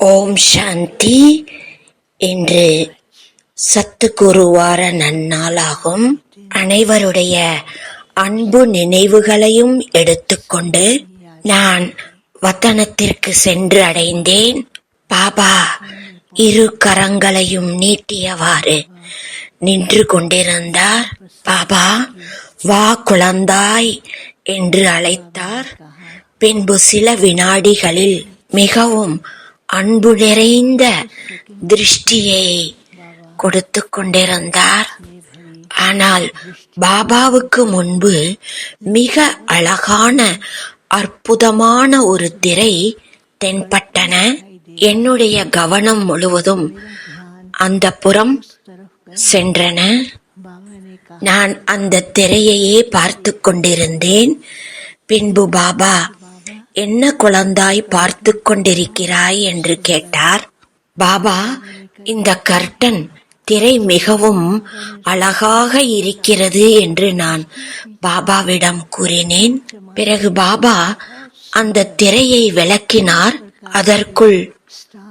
ஓம் சாந்தி. இன்று சத்துகுரு வார நன்னாளாகும். அனைவருடைய அன்பு நினைவுகளையும் எடுத்துக்கொண்டு நான் வத்தனத்திற்கு சென்று அடைந்தேன். பாபா இரு கரங்களையும் நீட்டியவாறு நின்று கொண்டிருந்தார். பாபா வா குழந்தாய் என்று அழைத்தார். பின்பு சில வினாடிகளில் மிகவும் அன்பு நிறைந்த திருஷ்டியை கொடுத்து கொண்டிருந்தார். ஆனால் பாபாவுக்கு முன்பு மிக அழகான அற்புதமான ஒரு திரை தென்பட்டன. என்னுடைய கவனம் முழுவதும் அந்த புறம் சென்றன. நான் அந்த திரையையே பார்த்து கொண்டிருந்தேன். பின்பு பாபா, என்ன குழந்தாய் பார்த்து கொண்டிருக்கிறாய் என்று கேட்டார். பாபா, இந்த கர்டன் திரை மிகவும் அழகாக இருக்கிறது என்று நான் பாபாவிடம் கூறினேன். பிறகு பாபா அந்த திரையை விளக்கினார். அதற்குள்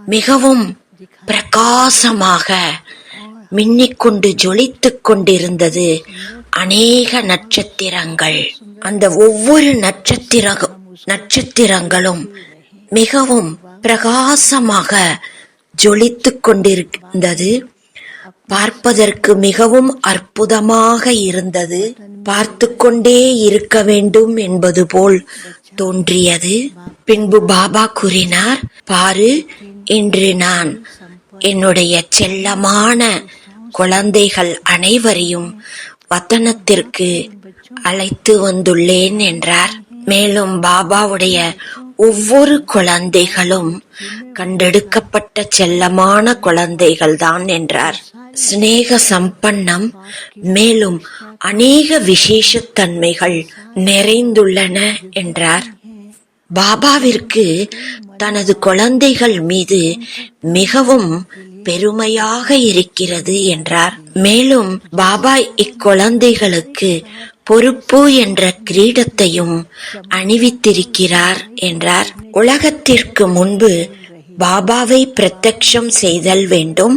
மிகவும் பிரகாசமாக மின்னிக்கொண்டு ஜொலித்துக் கொண்டிருந்தது அநேக நட்சத்திரங்கள். அந்த ஒவ்வொரு நட்சத்திரங்களும் மிகவும் பிரகாசமாக ஜொலித்துக் கொண்டிருந்தது. பார்ப்பதற்கு மிகவும் அற்புதமாக இருந்தது. பார்த்து கொண்டே இருக்க வேண்டும் என்பது போல் தோன்றியது. பின்பு பாபா கூறினார், பாரு, இன்று நான் என்னுடைய செல்லமான குழந்தைகள் அனைவரையும் வத்தனத்திற்கு அழைத்து வந்துள்ளேன் என்றார். மேலும் பாபாவுடைய ஒவ்வொரு குழந்தைகளும் கண்டெடுக்கப்பட்ட செல்லமான குழந்தைகள் தான் என்றார். சிநேக சம்பன்னம், மேலும் அநேக விசேஷத்தன்மைகள் நிறைந்துள்ளன என்றார். பாபாவிற்கு தனது குழந்தைகள் மீது மிகவும் பெருமையாக இருக்கிறது என்றார். மேலும் பாபா இக்குழந்தைகளுக்கு பொறுப்பு என்ற கிரீடத்தையும் அணிவித்திருக்கிறார் என்றார். உலகத்திற்கு முன்பு பாபாவை பிரத்யக்ஷம் செய்தல் வேண்டும்.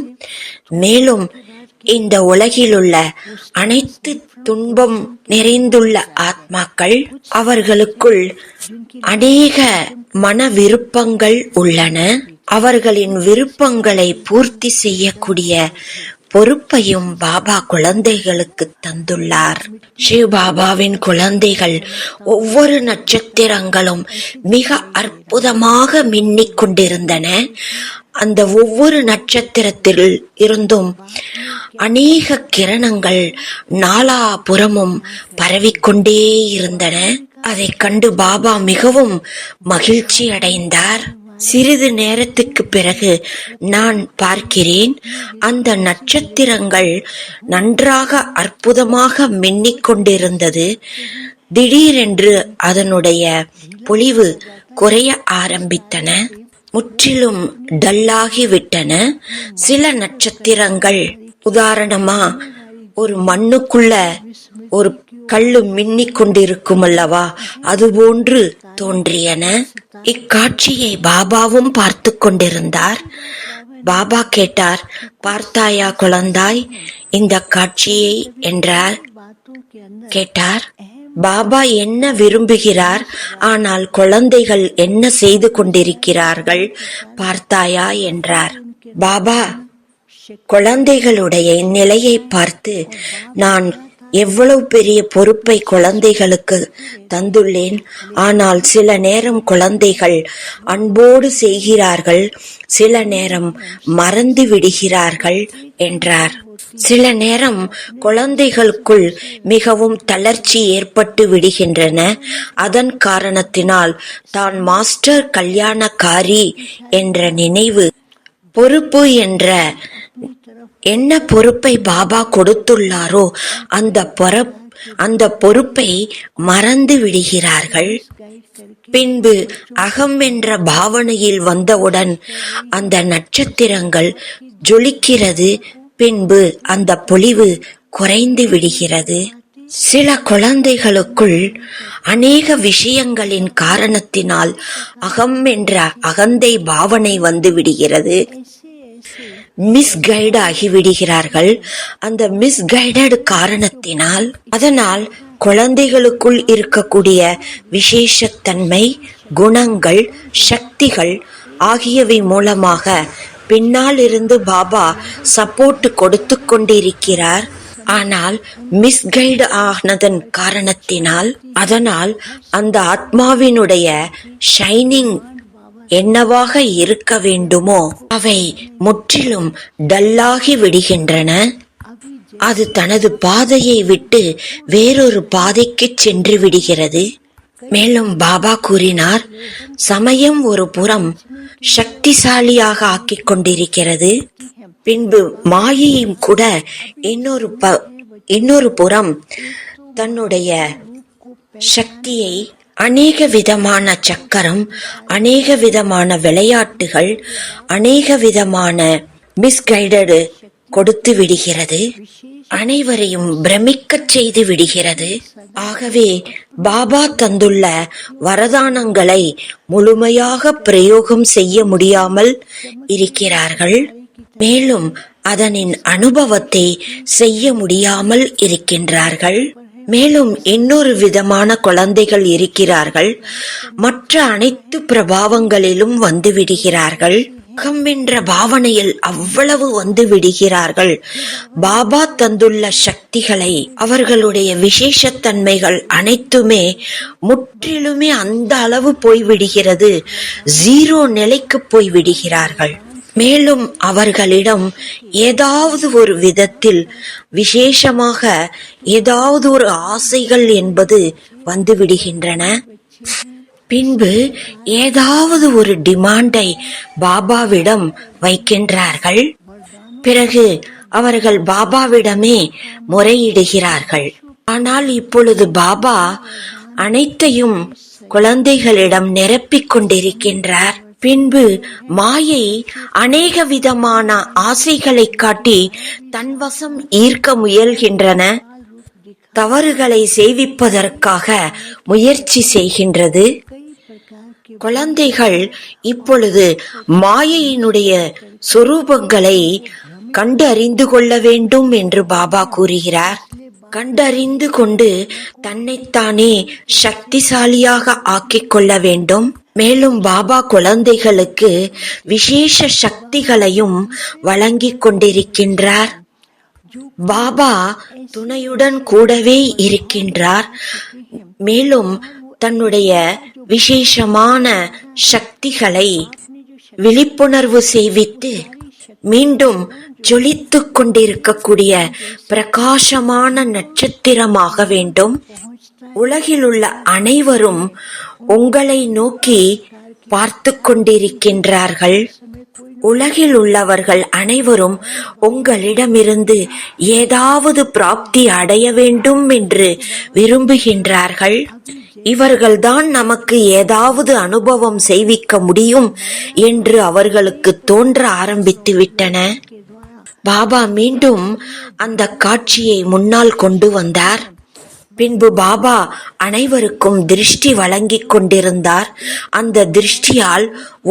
மேலும் இந்த உலகிலுள்ள அனைத்து துன்பம் நிறைந்துள்ள ஆத்மாக்கள், அவர்களுக்குள் அநேக மன விருப்பங்கள் உள்ளன. அவர்களின் விருப்பங்களை பூர்த்தி செய்யக்கூடிய பொறுப்பையும் பாபா குழந்தைகளுக்கு தந்துள்ளார். சிவ பாபாவின் குழந்தைகள் ஒவ்வொரு நட்சத்திரங்களும் மிக அற்புதமாக மின்னிக் கொண்டிருந்தன. அந்த ஒவ்வொரு நட்சத்திரத்தில் இருந்தும் அநேக கிரணங்கள் நாலாபுறமும் பரவிக்கொண்டே இருந்தன. அதை கண்டு பாபா மிகவும் மகிழ்ச்சி அடைந்தார். சிறிது நேரத்துக்கு பிறகு நான் பார்க்கிறேன், அந்த நட்சத்திரங்கள் நன்றாக அற்புதமாக மின்னிக் கொண்டிருந்தது. திடீரென்று அதனுடைய பொலிவு குறைய ஆரம்பித்தன. முற்றிலும் டல்லாகிவிட்டன. சில நட்சத்திரங்கள், உதாரணமா ஒரு மண்ணுக்குள்ள ஒரு கல்லு மின்னிக் கொண்டிருக்கும் அல்லவா, அதுபோன்று தோன்றியன. இக்காட்சியை பாபாவும் பார்த்து கொண்டிருந்தார். பாபா கேட்டார், பார்த்தாயா குழந்தாய் இந்த காட்சியை என்றார். கேட்டார், பாபா என்ன விரும்புகிறார், ஆனால் குழந்தைகள் என்ன செய்து கொண்டிருக்கிறார்கள் பார்த்தாயா என்றார். பாபா குழந்தைகளுடைய நிலையை பார்த்து, நான் எவ்வளவு பெரிய பொறுப்பை குழந்தைகளுக்கு தந்துள்ளேன். ஆனால் சில நேரம் குழந்தைகள் அன்போடு செய்கிறார்கள், சில நேரம் மறந்து விடுகிறார்கள் என்றார். சில நேரம் குழந்தைகளுக்குள் மிகவும் தளர்ச்சி ஏற்பட்டு விடுகின்றன. அதன் காரணத்தினால் தான் மாஸ்டர் கல்யாணக்காரி என்ற நினைவு, பொறுப்பு என்ற என்ன பொறுப்பை பாபா கொடுத்துள்ளாரோ அந்த பொறுப்பை மறந்து விடுகிறார்கள். பின்பு அகம் என்ற பாவனையில் வந்தவுடன் அந்த நட்சத்திரங்கள் ஜொலிக்கிறது. பின்பு அந்த பொலிவு குறைந்து விடுகிறது. சில குழந்தைகளுக்குள் அநேக விஷயங்களின் காரணத்தினால் அகம் என்ற அகந்தை பாவனை வந்து விடுகிறது. மிஸ்கைட் ஆகிவிடுகிறார்கள். அந்த மிஸ்கைடட் காரணத்தினால் அதனால் குழந்தைகளுக்குள் இருக்கக்கூடிய விசேஷத்தன்மை, குணங்கள், சக்திகள் ஆகியவை மூலமாக பின்னால் இருந்து பாபா சப்போர்ட் கொடுத்து கொண்டிருக்கிறார். ஆனால் மிஸ்கைடு ஆனதன் காரணத்தினால் அதனால் அந்த ஆத்மாவினுடைய ஷைனிங் என்னவாக இருக்க வேண்டுமோ அவை முற்றிலும் டல்லாகி விடுகின்றன. அது தனது பாதையை விட்டு வேறொரு பாதைக்கு சென்று விடுகிறது. மேலும் பாபா கூறினார், சமயம் ஒரு புறம் சக்திசாலியாக ஆக்கிக் கொண்டிருக்கிறது, பின்பு மாயையும் கூட இன்னொரு புறம் தன்னுடைய சக்தியை அநேக விதமான சக்கரம், அநேக விதமான விளையாட்டுகள், அநேக விதமான மிஸ்கைடடு கொடுத்து விடுகிறது, அனைவரையும் பிரமிக்கச் செய்து விடுகிறது. ஆகவே பாபா தந்துள்ள வரதானங்களை முழுமையாக பிரயோகம் செய்ய முடியாமல் இருக்கிறார்கள். மேலும் அதனின் அனுபவத்தை செய்ய முடியாமல் இருக்கின்றார்கள். மேலும் இன்னொரு விதமான குழந்தைகள் இருக்கிறார்கள். மற்ற அனைத்து பிரபாவங்களிலும் வந்து விடுகிறார்கள். அகம் என்ற பாவனையில் அவ்வளவு வந்து விடுகிறார்கள். பாபா தந்துள்ள சக்திகளை, அவர்களுடைய விசேஷத்தன்மைகள் அனைத்துமே முற்றிலுமே அந்த அளவு போய்விடுகிறது. 0 நிலைக்கு போய்விடுகிறார்கள். மேலும் அவர்களிடம் ஏதாவது ஒரு விதத்தில் விசேஷமாக ஏதாவது ஒரு ஆசைகள் என்பது வந்து விடுகின்றன. பின்பு ஏதாவது ஒரு டிமாண்டை பாபாவிடம் வைக்கின்றார்கள். பிறகு அவர்கள் பாபாவிடமே முறையிடுகிறார்கள். ஆனால் இப்பொழுது பாபா அனைத்தையும் குழந்தைகளிடம் நிரப்பிக் கொண்டிருக்கின்றார். பின்பு மாயை அநேக விதமான ஆசைகளை காட்டி தன்வசம் ஈர்க்க முயல்கின்றன. தவறுகளை செய்விப்பதற்காக முயற்சி செய்கின்றது. குழந்தைகள் இப்பொழுது மாயையினுடைய சொரூபங்களை கண்டு அறிந்து கொள்ள வேண்டும் என்று பாபா கூறுகிறார். கண்டறிந்து கொண்டு தன்னைத்தானே சக்திசாலியாக ஆக்கிக் கொள்ள வேண்டும். மேலும் பாபா குழந்தைகளுக்கு விசேஷ சக்திகளையும் வழங்கிக் கொண்டிருக்கின்றார். பாபா துணையுடன் கூடவே இருக்கின்றார். மேலும் தன்னுடைய விசேஷமான சக்திகளை விழிப்புணர்வு செய்வித்து மீண்டும் ஜொலித்துக் கொண்டிருக்கக்கூடிய பிரகாசமான நட்சத்திரமாக வேண்டும். உலகில் உள்ள அனைவரும் உங்களை நோக்கி பார்த்து கொண்டிருக்கின்றார்கள். உலகில் உள்ளவர்கள் அனைவரும் உங்களிடமிருந்து ஏதாவது பிராப்தி அடைய வேண்டும் என்று விரும்புகின்றார்கள். இவர்கள்தான் நமக்கு ஏதாவது அனுபவம் செய்விக்க முடியும் என்று அவர்களுக்கு தோன்ற ஆரம்பித்து விட்டன. பாபா மீண்டும் அந்த காட்சியை முன்னால் கொண்டு வந்தார். பின்பு பாபா அனைவருக்கும் திருஷ்டி வழங்கிக் கொண்டிருந்தார். அந்த திருஷ்டியால்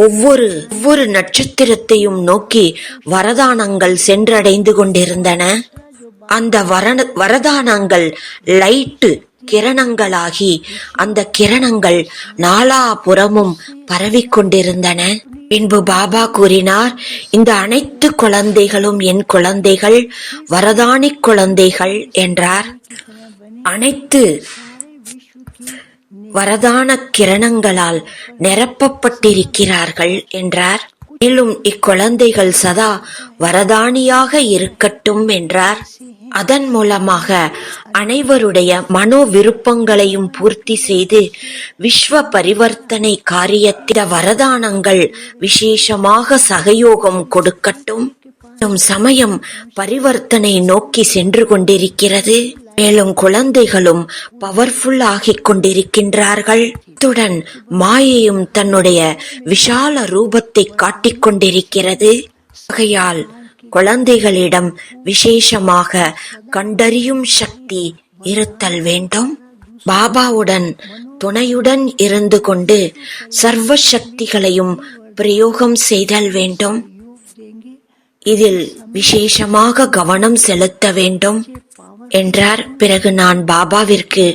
ஒவ்வொரு நட்சத்திரத்தையும் நோக்கி வரதானங்கள் சென்றடைந்து கொண்டிருந்தன. அந்த வரதானங்கள் லைட்டு கிரணங்களாகி அந்த கிரணங்கள் நாலாபுறமும் பரவிக்கொண்டிருந்தன. பின்பு பாபா கூறினார், இந்த அனைத்து குழந்தைகளும் என் குழந்தைகள், வரதானி குழந்தைகள் என்றார். அனைத்து வரதான கிரணங்களால் நிரப்பப்பட்டிருக்கிறார்கள் என்றார். மேலும் இக்குழந்தைகள் சதா வரதானியாக இருக்கட்டும் என்றார். அதன் மூலமாக அனைவருடைய மனோ விருப்பங்களையும் பூர்த்தி செய்து விஸ்வ பரிவர்த்தனை காரியத்தின் வரதானங்கள் விசேஷமாக சகயோகம் கொடுக்கட்டும். சமயம் பரிவர்த்தனை நோக்கி சென்று கொண்டிருக்கிறது. மேலும் குழந்தைகளும் பவர்ஃபுல் ஆகிக் கொண்டிருக்கின்றார்கள். இத்துடன் மாயையும் தன்னுடைய விஷால ரூபத்தை காட்டிக் கொண்டிருக்கிறது. ஆகையால் குழந்தைகளிடம் விசேஷமாக கண்டறியும் சக்தி இருத்தல் வேண்டும். பாபாவுடன் துணையுடன் இருந்து கொண்டு சர்வ சக்திகளையும் பிரயோகம் செய்தல் வேண்டும். இதில் விசேஷமாக கவனம் செலுத்த வேண்டும் என்றார். பிறகு நான் பாபாவிற்கு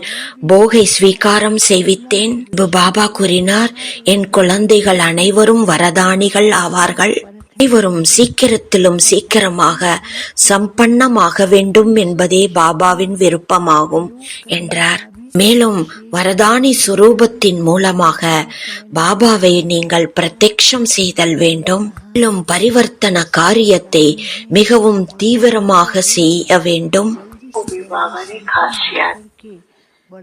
போகை ஸ்வீகாரம் செய்வித்தேன். பாபா கூறினார், என் குழந்தைகள் அனைவரும் வரதானிகள் ஆவார்கள். அனைவரும் சீக்கிரத்திலும் சீக்கிரமாக சம்பன்னமாக வேண்டும் என்பதே பாபாவின் விருப்பமாகும் என்றார். மேலும் வரதானி சுரூபத்தின் மூலமாக பாபாவை நீங்கள் பிரத்யக்ஷம் செய்தல் வேண்டும். மேலும் பரிவர்த்தன காரியத்தை மிகவும் தீவிரமாக செய்ய வேண்டும்.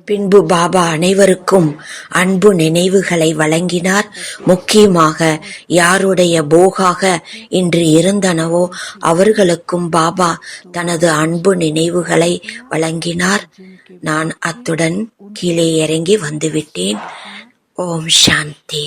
பின்பு பாபா அனைவருக்கும் அன்பு நினைவுகளை வழங்கினார். முக்கியமாக யாருடைய போகாக இன்று இருந்தனவோ அவர்களுக்கும் பாபா தனது அன்பு நினைவுகளை வழங்கினார். நான் அத்துடன் கீழே இறங்கி வந்துவிட்டேன். ஓம் சாந்தி.